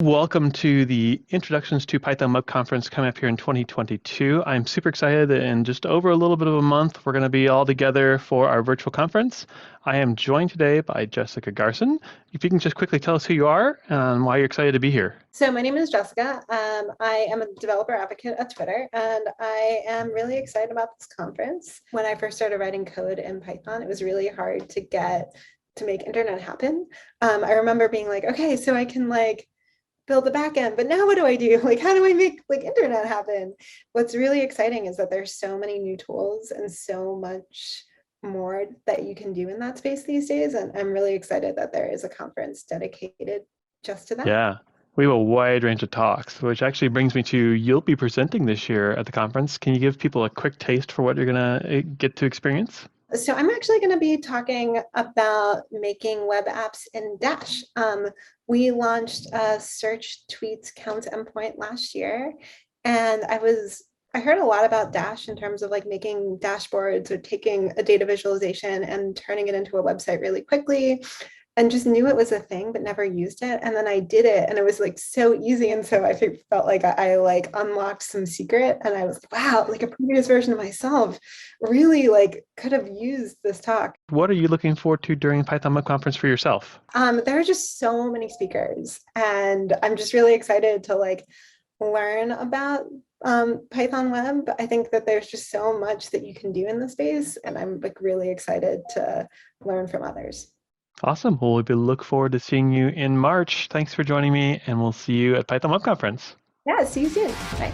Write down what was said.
Welcome to the Introductions to Python Web Conference coming up here in 2022. I'm super excited that in just over a little bit of a month, we're going to be all together for our virtual conference. I am joined today by Jessica Garson. If you can just quickly tell us who you are and why you're excited to be here. So my name is Jessica. I am a developer advocate at Twitter, and I am really excited about this conference. When I first started writing code in Python, it was really hard to make internet happen. I remember being like, okay, so I can build the backend, but now what do I do? How do I make internet happen? What's really exciting is that there's so many new tools and so much more that you can do in that space these days. And I'm really excited that there is a conference dedicated just to that. Yeah, we have a wide range of talks, which actually brings me to you'll be presenting this year at the conference. Can you give people a quick taste for what you're going to get to experience? So I'm actually going to be talking about making web apps in Dash. We launched a search tweets count endpoint last year, and I heard a lot about Dash in terms of making dashboards or taking a data visualization and turning it into a website really quickly, and just knew it was a thing but never used it. And then I did it and it was so easy, and so I felt like I unlocked some secret, and I was like, wow, a previous version of myself really could have used this talk. What are you looking forward to during Python Web Conference for yourself? There are just so many speakers, and I'm just really excited to learn about Python Web. I think that there's just so much that you can do in the space, and I'm really excited to learn from others. Awesome. Well, we look forward to seeing you in March. Thanks for joining me, and we'll see you at Python Web Conference. Yeah, see you soon. Bye.